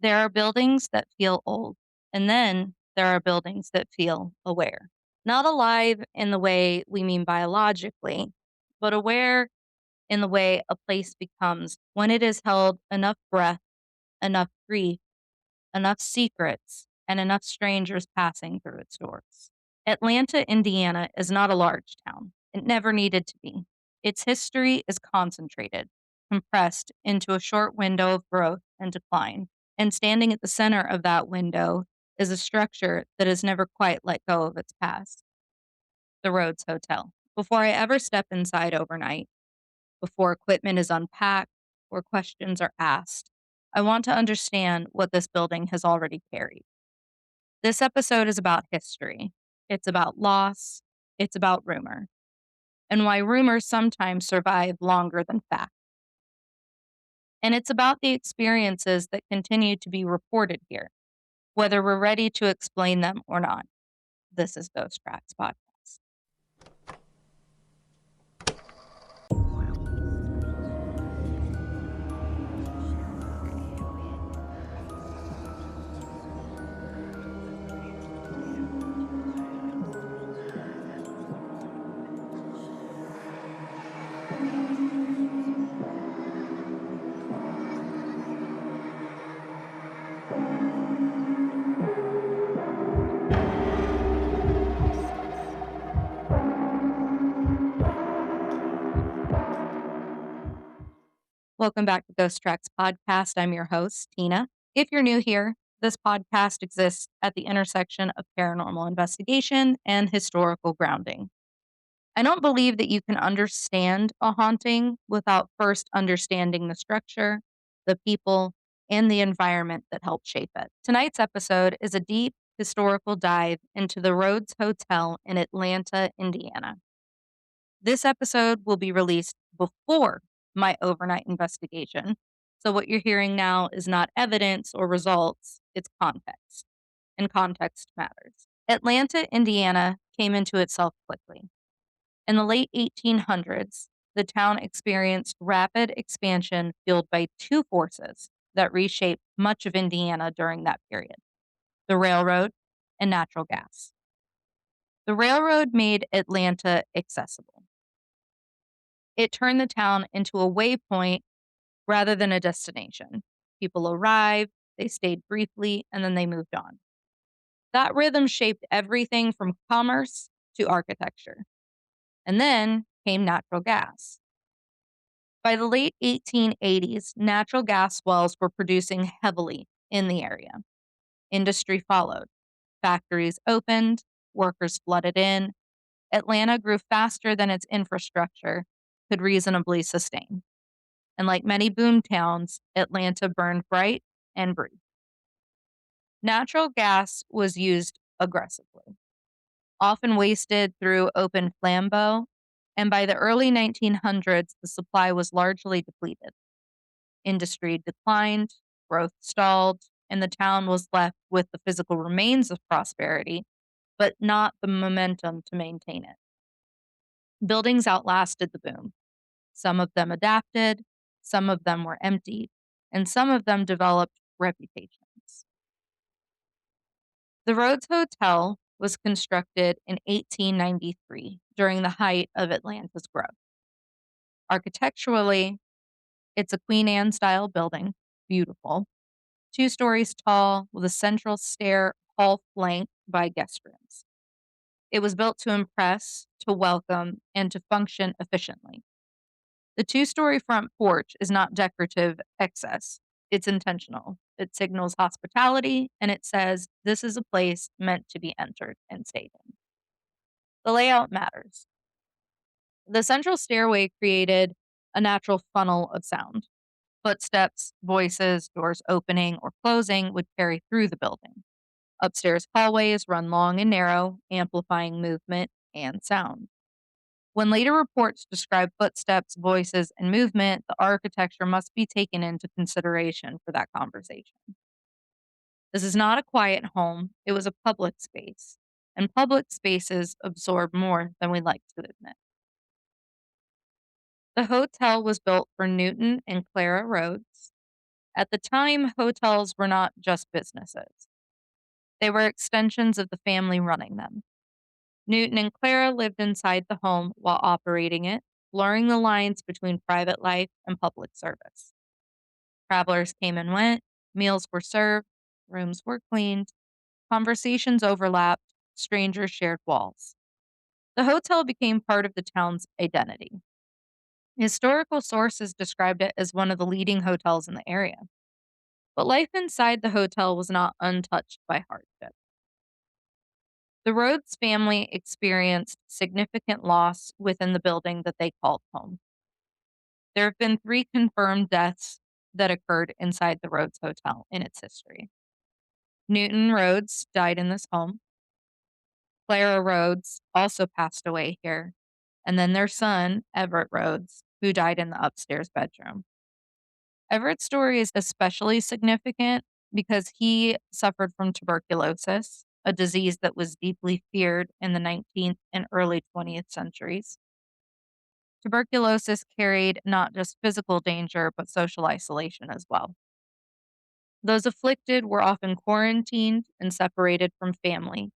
There are buildings that feel old, and then there are buildings that feel aware. Not alive in the way we mean biologically, but aware in the way a place becomes when it has held enough breath, enough grief, enough secrets, and enough strangers passing through its doors. Atlanta, Indiana is not a large town. It never needed to be. Its history is concentrated, compressed into a short window of growth and decline. And standing at the center of that window is a structure that has never quite let go of its past, the Rhodes Hotel. Before I ever step inside overnight, before equipment is unpacked or questions are asked, I want to understand what this building has already carried. This episode is about history. It's about loss. It's about rumor, and why rumors sometimes survive longer than fact. And it's about the experiences that continue to be reported here, whether we're ready to explain them or not. This is Ghost Tracks Podcast. Welcome back to Ghost Tracks Podcast. I'm your host, Tina. If you're new here, this podcast exists at the intersection of paranormal investigation and historical grounding. I don't believe that you can understand a haunting without first understanding the structure, the people, and the environment that helped shape it. Tonight's episode is a deep historical dive into the Rhodes Hotel in Atlanta, Indiana. This episode will be released before my overnight investigation. So, what you're hearing now is not evidence or results, it's context. And context matters. Atlanta, Indiana came into itself quickly. In the late 1800s, the town experienced rapid expansion fueled by two forces that reshaped much of Indiana during that period: the railroad and natural gas. The railroad made Atlanta accessible. It turned the town into a waypoint rather than a destination. People arrived, they stayed briefly, and then they moved on. That rhythm shaped everything from commerce to architecture. And then came natural gas. By the late 1880s, natural gas wells were producing heavily in the area. Industry followed. Factories opened, workers flooded in. Atlanta grew faster than its infrastructure could reasonably sustain. And like many boom towns, Atlanta burned bright and brief. Natural gas was used aggressively, often wasted through open flambeaux, and by the early 1900s, the supply was largely depleted. Industry declined, growth stalled, and the town was left with the physical remains of prosperity, but not the momentum to maintain it. Buildings outlasted the boom. Some of them adapted, some of them were emptied, and some of them developed reputations. The Rhodes Hotel was constructed in 1893 during the height of Atlanta's growth. Architecturally, it's a Queen Anne style building, beautiful, 2 stories tall with a central stair hall flanked by guest rooms. It was built to impress, to welcome, and to function efficiently. The 2 story front porch is not decorative excess, it's intentional. It signals hospitality and it says this is a place meant to be entered and stayed in. The layout matters. The central stairway created a natural funnel of sound. Footsteps, voices, doors opening or closing would carry through the building. Upstairs hallways run long and narrow, amplifying movement and sound. When later reports describe footsteps, voices, and movement, the architecture must be taken into consideration for that conversation. This is not a quiet home, it was a public space, and public spaces absorb more than we like to admit. The hotel was built for Newton and Clara Rhodes. At the time, hotels were not just businesses, they were extensions of the family running them. Newton and Clara lived inside the home while operating it, blurring the lines between private life and public service. Travelers came and went, meals were served, rooms were cleaned, conversations overlapped, strangers shared walls. The hotel became part of the town's identity. Historical sources described it as one of the leading hotels in the area. But life inside the hotel was not untouched by hardship. The Rhodes family experienced significant loss within the building that they called home. There have been 3 confirmed deaths that occurred inside the Rhodes Hotel in its history. Newton Rhodes died in this home. Clara Rhodes also passed away here. And then their son, Everett Rhodes, who died in the upstairs bedroom. Everett's story is especially significant because he suffered from tuberculosis, a disease that was deeply feared in the 19th and early 20th centuries. Tuberculosis carried not just physical danger, but social isolation as well. Those afflicted were often quarantined and separated from family.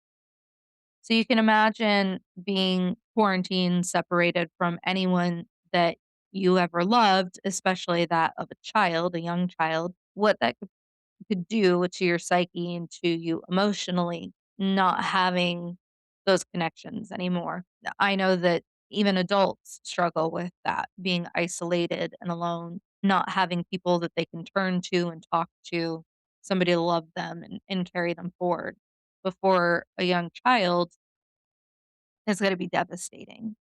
So you can imagine being quarantined, separated from anyone that you ever loved, especially that of a child, a young child, what that could do to your psyche and to you emotionally, not having those connections anymore. I know that even adults struggle with that, being isolated and alone, not having people that they can turn to and talk to, somebody to love them and carry them forward. Before a young child, it's going to be devastating.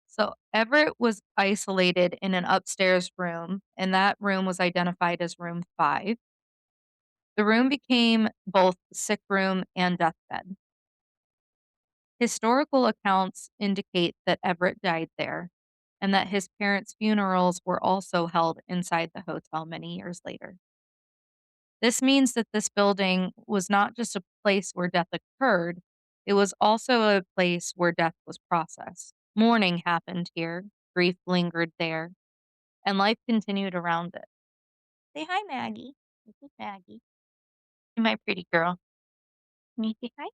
So Everett was isolated in an upstairs room, and that room was identified as room 5. The room became both sick room and deathbed. Historical accounts indicate that Everett died there and that his parents' funerals were also held inside the hotel many years later. This means that this building was not just a place where death occurred, it was also a place where death was processed. Mourning happened here, grief lingered there, and life continued around it. Say hi, Maggie. This is Maggie. My pretty girl. Can you say hi?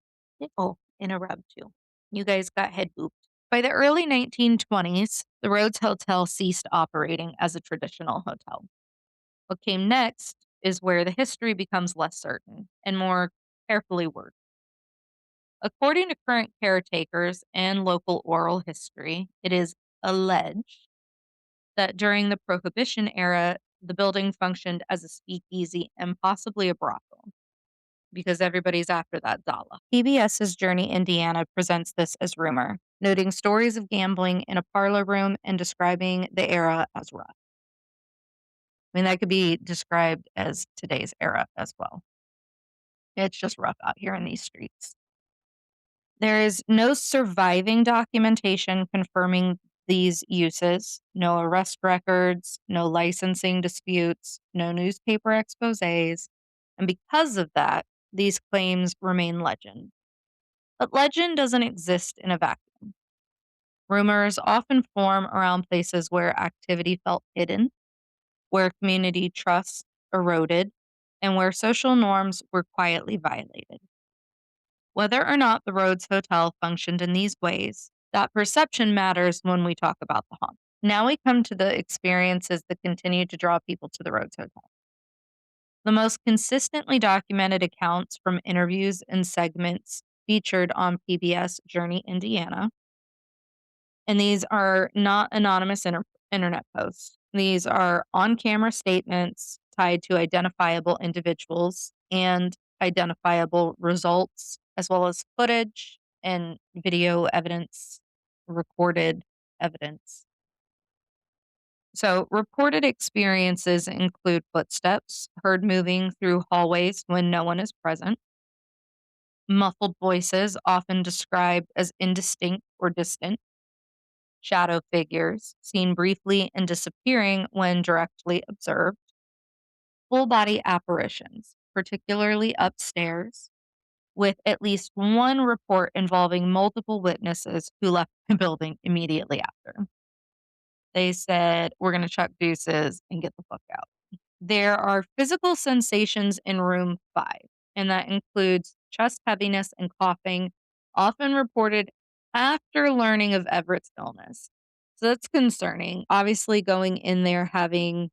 Oh, and a rub too. You guys got head booped. By the early 1920s, the Rhodes Hotel ceased operating as a traditional hotel. What came next is where the history becomes less certain and more carefully worded. According to current caretakers and local oral history, it is alleged that during the Prohibition era, the building functioned as a speakeasy and possibly a brothel, because everybody's after that dollar. PBS's Journey Indiana presents this as rumor, noting stories of gambling in a parlor room and describing the era as rough. I mean, that could be described as today's era as well. It's just rough out here in these streets. There is no surviving documentation confirming these uses, no arrest records, no licensing disputes, no newspaper exposés, and because of that, these claims remain legend. But legend doesn't exist in a vacuum. Rumors often form around places where activity felt hidden, where community trust eroded, and where social norms were quietly violated. Whether or not the Rhodes Hotel functioned in these ways, that perception matters when we talk about the haunt. Now we come to the experiences that continue to draw people to the Rhodes Hotel. The most consistently documented accounts from interviews and segments featured on PBS Journey Indiana. And these are not anonymous internet posts. These are on camera statements tied to identifiable individuals and identifiable results, as well as footage and video evidence, recorded evidence. So, reported experiences include footsteps heard moving through hallways when no one is present, muffled voices, often described as indistinct or distant, shadow figures, seen briefly and disappearing when directly observed, full body apparitions, particularly upstairs, with at least one report involving multiple witnesses who left the building immediately after. They said, "We're going to chuck deuces and get the fuck out." There are physical sensations in room 5, and that includes chest heaviness and coughing, often reported after learning of Everett's illness. So that's concerning. Obviously, going in there having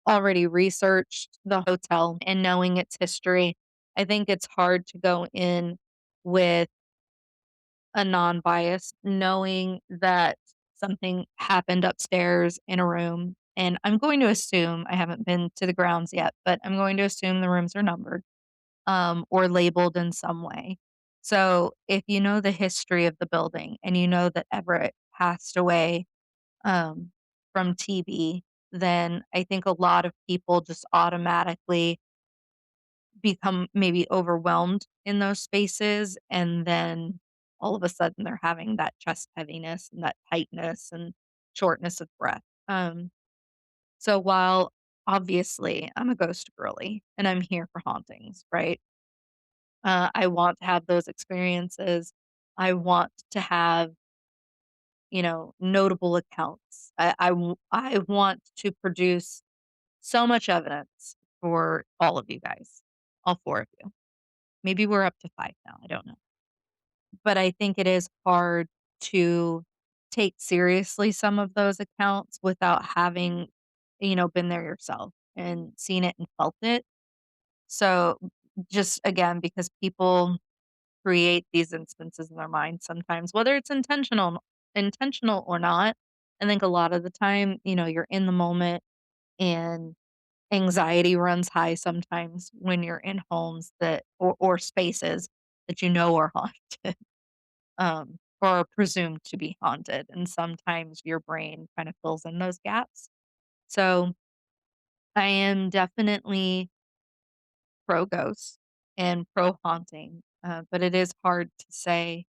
already researched the hotel and knowing its history, I think it's hard to go in with a non-bias, knowing that something happened upstairs in a room, and I'm going to assume I haven't been to the grounds yet, but I'm going to assume the rooms are numbered, or labeled in some way. So, if you know the history of the building and you know that Everett passed away, um, from TB, then I think a lot of people just automatically become maybe overwhelmed in those spaces, and then all of a sudden they're having that chest heaviness and that tightness and shortness of breath. So while obviously I'm a ghost girly and I'm here for hauntings, right? I want to have those experiences. I want to have, notable accounts. I want to produce so much evidence for all of you guys, all four of you. Maybe we're up to 5 now, I don't know. But I think it is hard to take seriously some of those accounts without having, been there yourself and seen it and felt it. So, just again, because people create these instances in their mind sometimes, whether it's intentional or not, I think a lot of the time, you're in the moment and anxiety runs high sometimes when you're in homes that or spaces that are haunted, or are presumed to be haunted, and sometimes your brain kind of fills in those gaps. So, I am definitely pro ghost and pro haunting, but it is hard to say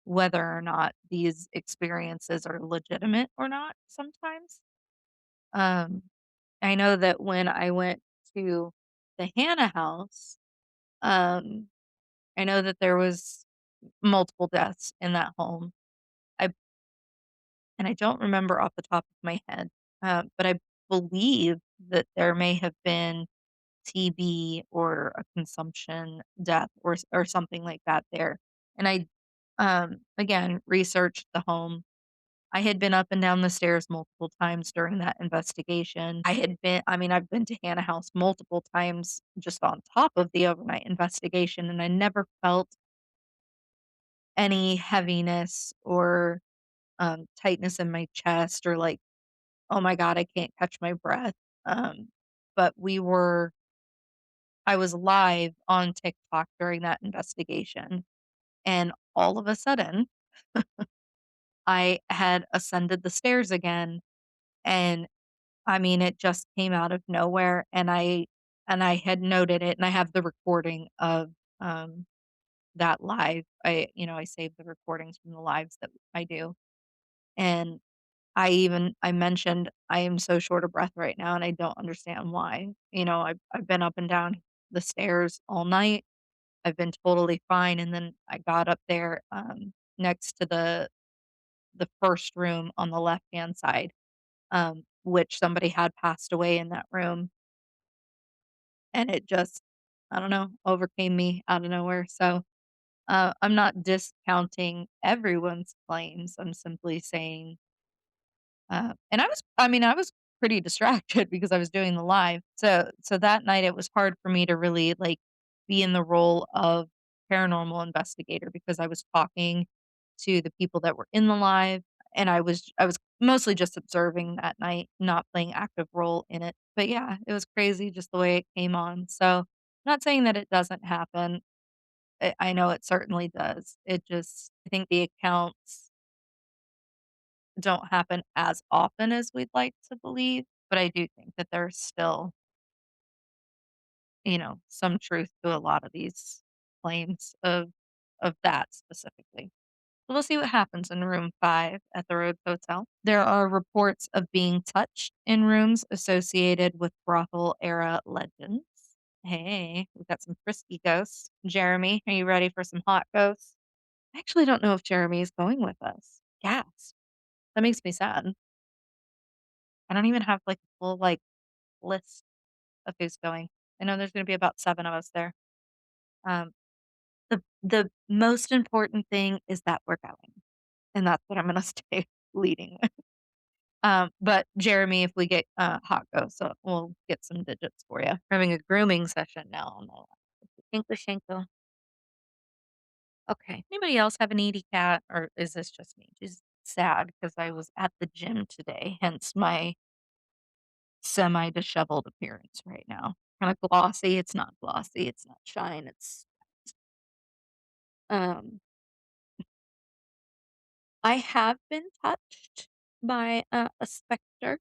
whether or not these experiences are legitimate or not sometimes. Um, I know that when I went to the Hannah house, um, I know that there was multiple deaths in that home. I and I don't remember off the top of my head, but I believe that there may have been TB or a consumption death or something like that there. And I, again, researched the home. I had been up and down the stairs multiple times during that investigation. I've been to Hannah House multiple times just on top of the overnight investigation, and I never felt any heaviness or tightness in my chest or like, oh my God, I can't catch my breath. Um, but I was live on TikTok during that investigation. And all of a sudden, I had ascended the stairs again. And it just came out of nowhere. And I had noted it and I have the recording of um that live. I saved the recordings from the lives that I do. And I mentioned, "I am so short of breath right now, and I don't understand why." I've been up and down the stairs all night. I've been totally fine, and then I got up there, next to the first room on the left-hand side, which somebody had passed away in that room, and it just, I don't know, overcame me out of nowhere. So, I'm not discounting everyone's claims. I'm simply saying and I was pretty distracted because I was doing the live. So that night it was hard for me to really like be in the role of paranormal investigator because I was talking to the people that were in the live and I was mostly just observing that night, not playing active role in it. But yeah, it was crazy just the way it came on. So not saying that it doesn't happen. I know it certainly does. I think the accounts don't happen as often as we'd like to believe, but I do think that there's still, some truth to a lot of these claims of that specifically. So we'll see what happens in room 5 at the Rhodes Hotel. There are reports of being touched in rooms associated with brothel era legends. Hey, we've got some frisky ghosts. Jeremy, are you ready for some hot ghosts? I actually don't know if Jeremy is going with us. Gas. That makes me sad. I don't even have, like, a full, like, list of who's going. I know there's gonna be about 7 of us there. Um, the most important thing is that we're going, and that's what I'm gonna stay leading with. But Jeremy, if we get, hot go, so we'll get some digits for you. We're having a grooming session now on the English ankle. Okay. Anybody else have an needy cat, or is this just me? She's sad because I was at the gym today, hence my semi-disheveled appearance right now. Kinda glossy, it's not glossy, it's not shine, it's um, I have been touched by, a specter.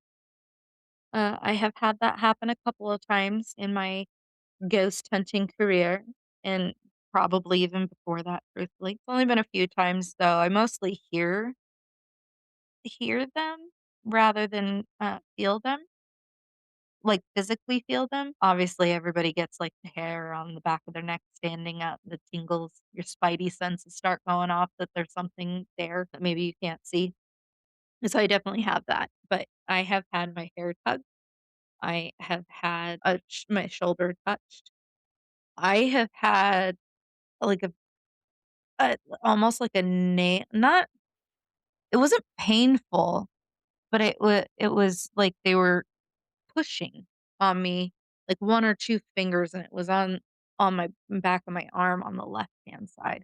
I have had that happen a couple of times in my ghost hunting career, and probably even before that, truthfully. It's only been a few times, though. I mostly hear them rather than, feel them, like, physically feel them. Obviously, everybody gets, like, the hair on the back of their neck standing up, the tingles, your spidey senses start going off that there's something there that maybe you can't see. So I definitely have that, but I have had my hair tugged. I have had my shoulder touched. I have had, like, a almost like a nail, not, it wasn't painful, but it was like they were pushing on me, like 1 or 2 fingers, and it was on my back of my arm on the left-hand side.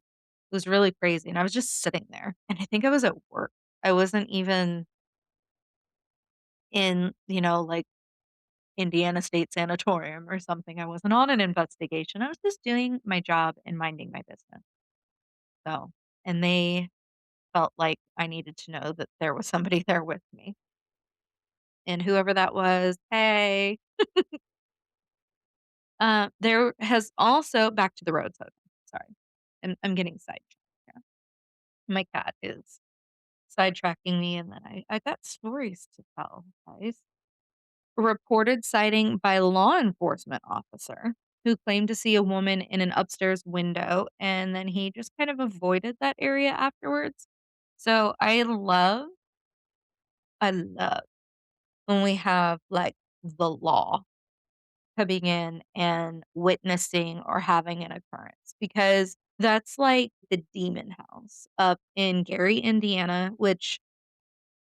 It was really crazy, and I was just sitting there, and I think I was at work. I wasn't even in, like, Indiana State Sanatorium or something. I wasn't on an investigation. I was just doing my job and minding my business. So, and they felt like I needed to know that there was somebody there with me. And whoever that was, hey. There has also back to the Rhodes Hotel. Sorry. I'm getting sidetracked here. My cat is sidetracking me, and then I got stories to tell, guys. Reported sighting by law enforcement officer who claimed to see a woman in an upstairs window, and then he just kind of avoided that area afterwards. So I love when we have, like, the law coming in and witnessing or having an occurrence, because that's like the demon house up in Gary, Indiana, which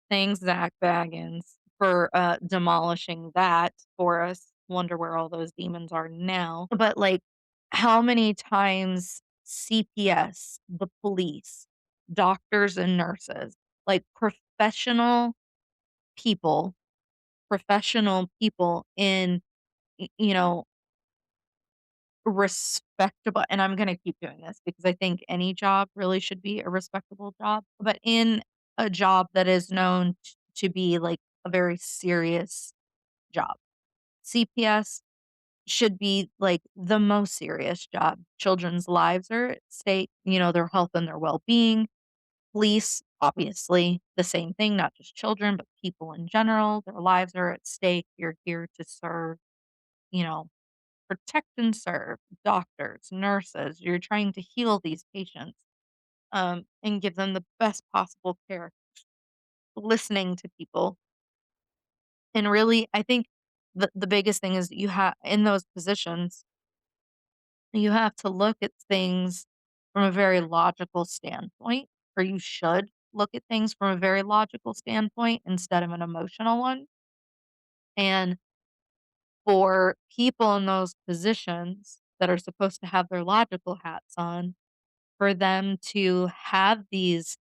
thanks Zach Baggins for, demolishing that for us. Wonder where all those demons are now. But, like, how many times CPS, the police, doctors and nurses, like, people professional people in, you know, respectable, and I'm gonna keep doing this because I think any job really should be a respectable job, but in a job that is known to be, like, a very serious job. CPS should be, like, the most serious job. Children's lives are at stake, their health and their well-being. Police, obviously, the same thing, not just children, but people in general. Their lives are at stake. You're here to serve, you know, protect and serve doctors, nurses. You're trying to heal these patients, and give them the best possible care, listening to people. And really, I think the biggest thing is you have in those positions, you have to look at things from a very logical standpoint, or you should look at things from a very logical standpoint instead of an emotional one. And for people in those positions that are supposed to have their logical hats on, for them to have these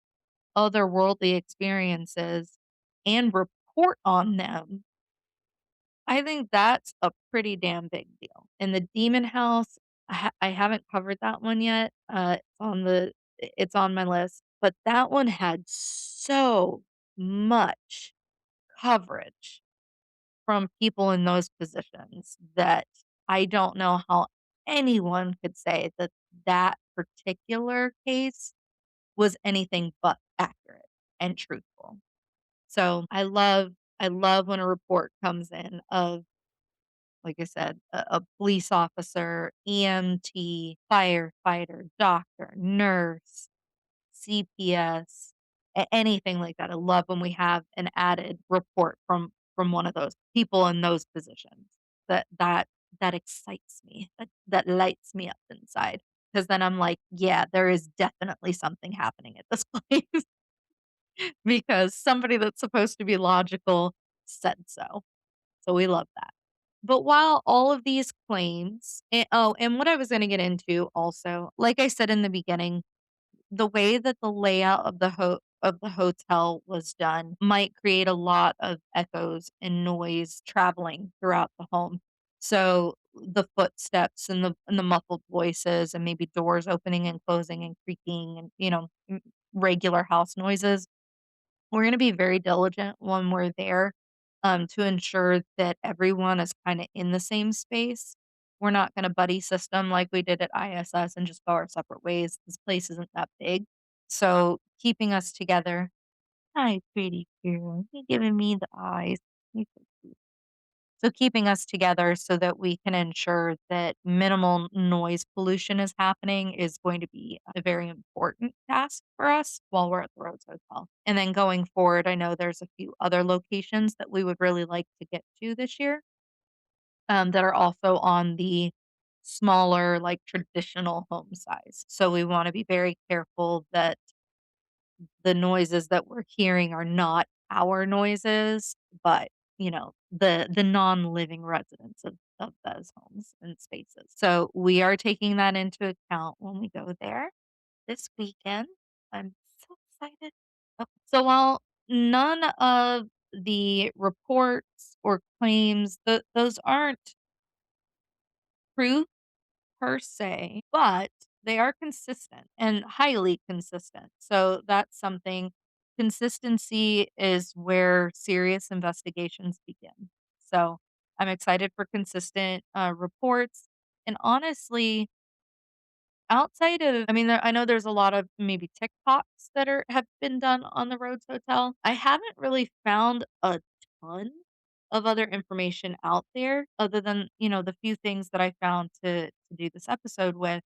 otherworldly experiences and report on them, I think that's a pretty damn big deal. In the demon house, I haven't covered that one yet. It's on my list, but that one had so much coverage from people in those positions that I don't know how anyone could say that that particular case was anything but accurate and truthful. So I love when a report comes in of, like I said, a police officer, EMT, firefighter, doctor, nurse, CPS, anything like that. I love when we have an added report from one of those people in those positions. That excites me, that lights me up inside. Because then I'm like, "Yeah, there is definitely something happening at this place," because somebody that's supposed to be logical said so. So we love that. But while all of these claims and what I was gonna get into also, like I said in the beginning, the way that the layout of the hotel was done might create a lot of echoes and noise traveling throughout the home. So the footsteps and the muffled voices and maybe doors opening and closing and creaking and regular house noises, we're gonna be very diligent when we're there, to ensure that everyone is kinda in the same space. We're not gonna buddy system like we did at ISS and just go our separate ways. This place isn't that big. So, keeping us together. Hi, pretty girl. You're giving me the eyes. You're so cute. So keeping us together so that we can ensure that minimal noise pollution is happening is going to be a very important task for us while we're at the Rhodes Hotel. And then going forward, I know there's a few other locations that we would really like to get to this year, that are also on the smaller, like traditional home size. So we want to be very careful that the noises that we're hearing are not our noises, but, the non-living residents of those homes and spaces. So, we are taking that into account when we go there this weekend. I'm so excited. Okay. So, while none of the reports or claims, those aren't proof per se, but they are consistent and highly consistent. So that's something. Consistency is where serious investigations begin. So I'm excited for consistent reports. And honestly, outside of, I mean, I know there's a lot of maybe TikToks that have been done on the Rhodes Hotel. I haven't really found a ton of other information out there other than, the few things that I found to do this episode with.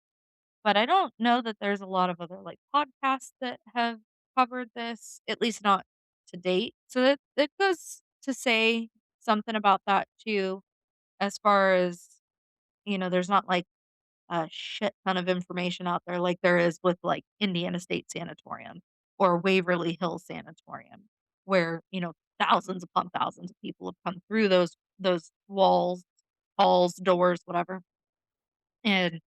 But I don't know that there's a lot of other, like, podcasts that have covered this, at least not to date. So that goes to say something about that too, as far as, there's not, like, a shit ton of information out there like there is with, like, Indiana State Sanatorium or Waverly Hills Sanatorium, where, thousands upon thousands of people have come through those walls, halls, doors, whatever, and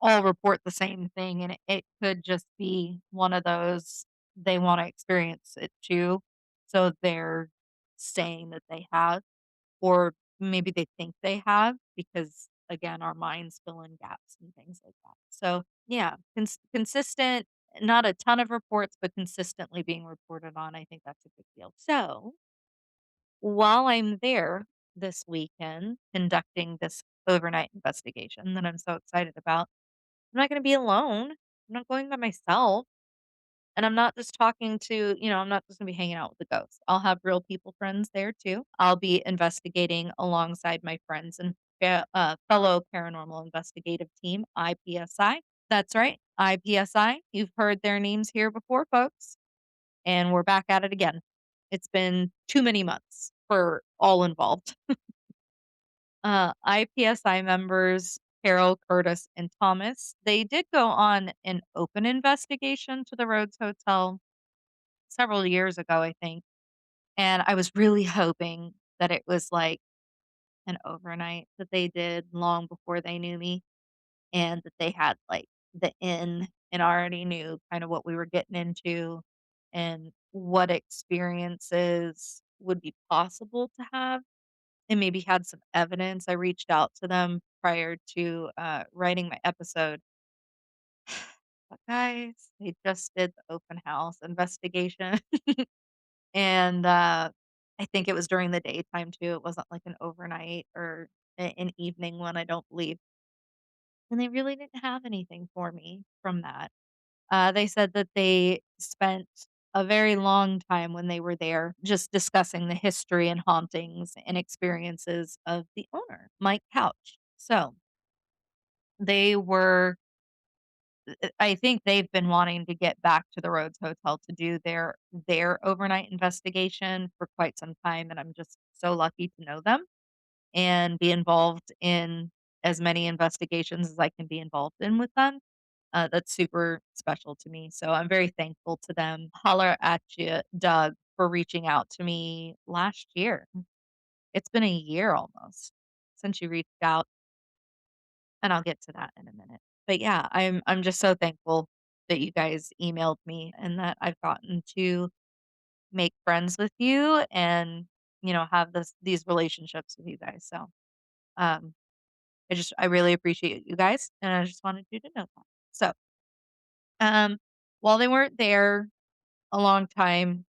all report the same thing, and it could just be one of those, they wanna experience it too, so they're saying that they have, or maybe they think they have because, again, our minds fill in gaps and things like that. So, yeah, consistent, not a ton of reports, but consistently being reported on, I think that's a big deal. So, while I'm there this weekend conducting this overnight investigation that I'm so excited about, I'm not gonna be alone. I'm not going by myself, and I'm not just talking to, I'm not just gonna be hanging out with the ghosts. I'll have real people friends there too. I'll be investigating alongside my friends and fellow paranormal investigative team, IPSI. That's right, IPSI. You've heard their names here before, folks, and we're back at it again. It's been too many months for all involved. IPSI members Carol, Curtis, and Thomas, they did go on an open investigation to the Rhodes Hotel several years ago, I think. And I was really hoping that it was like an overnight that they did long before they knew me and that they had like the in and already knew kind of what we were getting into and what experiences would be possible to have and maybe had some evidence. I reached out to them prior to, writing my episode. But guys, they just did the open house investigation, and, I think it was during the daytime too. It wasn't like an overnight or an evening one, I don't believe, and they really didn't have anything for me from that. They said that they spent a very long time when they were there just discussing the history and hauntings and experiences of the owner, Mike Couch. So they were, I think they've been wanting to get back to the Rhodes Hotel to do their overnight investigation for quite some time, and I'm just so lucky to know them. and be involved in as many investigations as I can be involved in with them. That's super special to me. So I'm very thankful to them. Holler at you, Doug, for reaching out to me last year. It's been a year almost since you reached out, and I'll get to that in a minute. But yeah, I'm just so thankful that you guys emailed me and that I've gotten to make friends with you and have these relationships with you guys. So um I really appreciate you guys and I just wanted you to know that. So um while they weren't there a long time,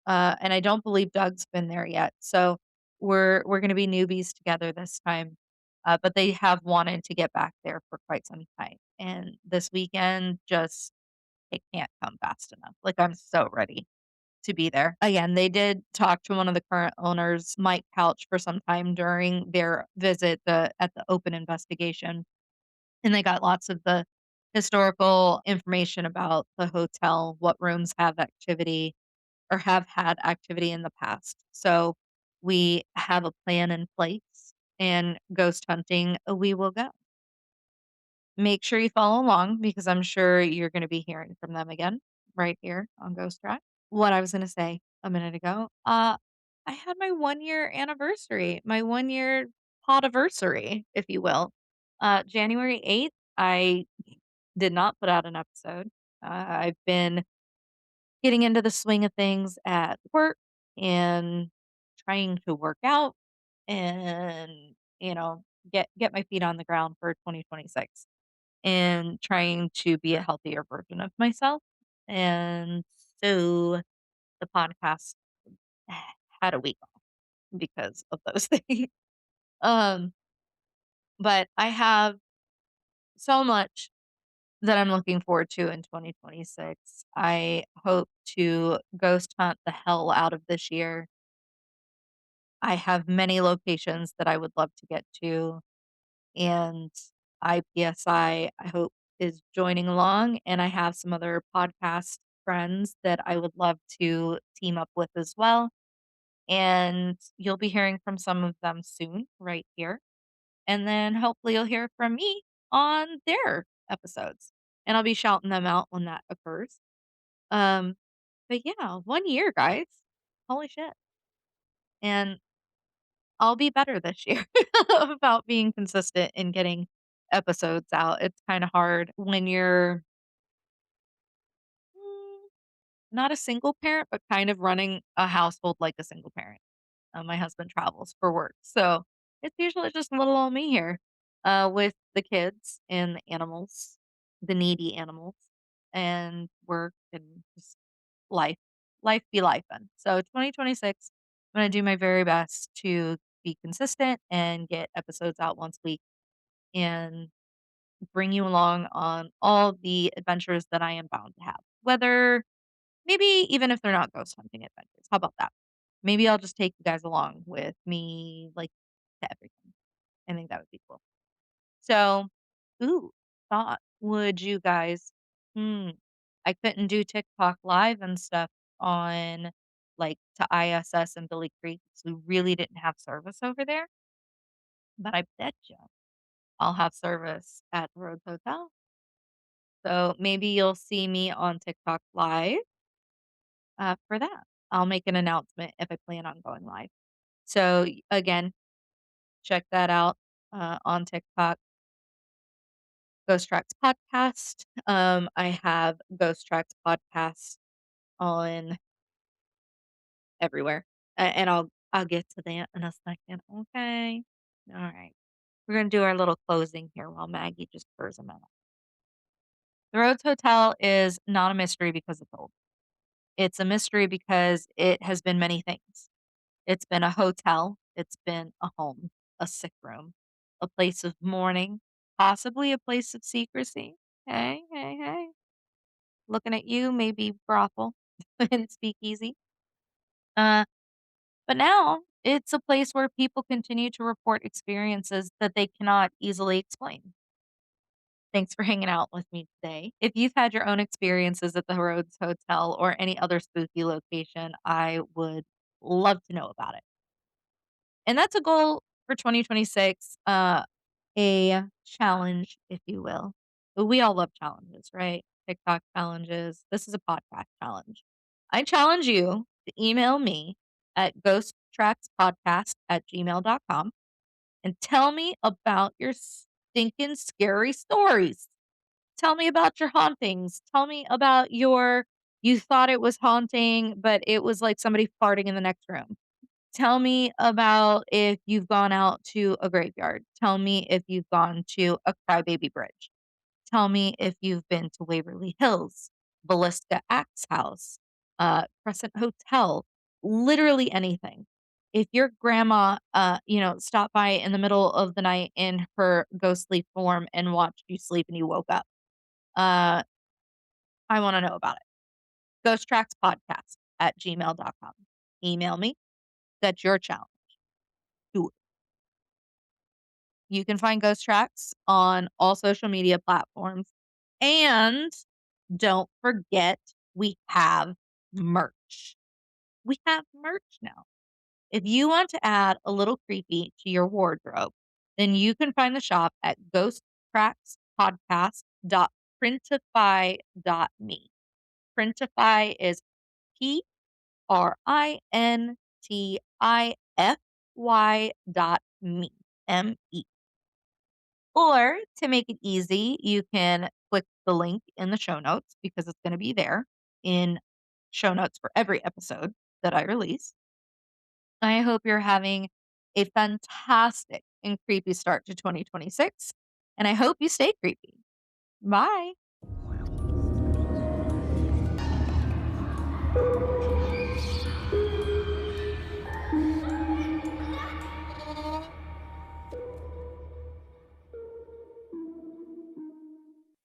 and I don't believe Doug's been there yet. So we're gonna be newbies together this time. But they have wanted to get back there for quite some time. And this weekend just it can't come fast enough. Like I'm so ready to be there. Again, they did talk to one of the current owners, Mike Couch, for some time during their visit at the open investigation. And they got lots of the historical information about the hotel, what rooms have activity or have had activity in the past. So we have a plan in place and ghost hunting, we will go. Make sure you follow along because I'm sure you're going to be hearing from them again right here on Ghost Track. What I was gonna say a minute ago, I had my 1-year anniversary, my 1-year podiversary, if you will. January 8th, I did not put out an episode. I've been getting into the swing of things at work and trying to work out and, you know, get my feet on the ground for 2026 and trying to be a healthier version of myself. And so the podcast had a week off because of those things. Um, but I have so much that I'm looking forward to in 2026. I hope to ghost hunt the hell out of this year. I have many locations that I would love to get to, and I hope is joining along, and I have some other podcast friends that I would love to team up with as well. And you'll be hearing from some of them soon, right here. And then hopefully you'll hear from me on their episodes. And I'll be shouting them out when that occurs. Um, but yeah, 1 year, guys. Holy shit. And I'll be better this year about being consistent in getting episodes out. It's kind of hard when you're mm, not a single parent, but kind of running a household like a single parent. My husband travels for work, so it's usually just little old me here, with the kids and the animals, the needy animals, and work and just life. Life be life. And so 2026, I'm gonna do my very best to be consistent and get episodes out once a week and bring you along on all the adventures that I am bound to have. Whether maybe even if they're not ghost hunting adventures. How about that? Maybe I'll just take you guys along with me, like, to everything. I think that would be cool. So, ooh, thought, would you guys hmm, I couldn't do TikTok live and stuff on, like, to ISS and Billy Creek, so we really didn't have service over there, but I bet you I'll have service at the Rhodes Hotel. So, maybe you'll see me on TikTok live, for that. I'll make an announcement if I plan on going live. So, again, check that out, on TikTok, Ghost Tracks Podcast. I have Ghost Tracks Podcast on everywhere, and I'll get to that in a second, okay? Alright. We're gonna do our little closing here while Maggie just purrs a minute. The Rhodes Hotel is not a mystery because it's old. It's a mystery because it has been many things. It's been a hotel, it's been a home, a sick room, a place of mourning, possibly a place of secrecy. Hey, hey, hey. Looking at you, maybe brothel and speakeasy. Uh, but now it's a place where people continue to report experiences that they cannot easily explain. Thanks for hanging out with me today. If you've had your own experiences at the Rhodes Hotel or any other spooky location, I would love to know about it. And that's a goal for 2026, a challenge, if you will. But we all love challenges, right? TikTok challenges. This is a podcast challenge. I challenge you to email me at ghosttrackspodcast@gmail.com and tell me about your stinking scary stories. Tell me about your hauntings. Tell me about you thought it was haunting, but it was like somebody farting in the next room. Tell me about if you've gone out to a graveyard. Tell me if you've gone to a crybaby bridge. Tell me if you've been to Waverly Hills, Villisca Axe House, Crescent Hotel, literally anything. If your grandma, stopped by in the middle of the night in her ghostly form and watched you sleep and you woke up, uh, I want to know about it. Ghosttrackspodcast@gmail.com. Email me. That's your challenge. Do it. You can find Ghost Tracks on all social media platforms. And don't forget, we have merch. We have merch now. If you want to add a little creepy to your wardrobe, then you can find the shop at ghosttrackspodcast.printify.me. Printify is PRINTIFY.me. ME. Or to make it easy, you can click the link in the show notes because it's going to be there in show notes for every episode that I release. I hope you're having a fantastic and creepy start to 2026, and I hope you stay creepy. Bye.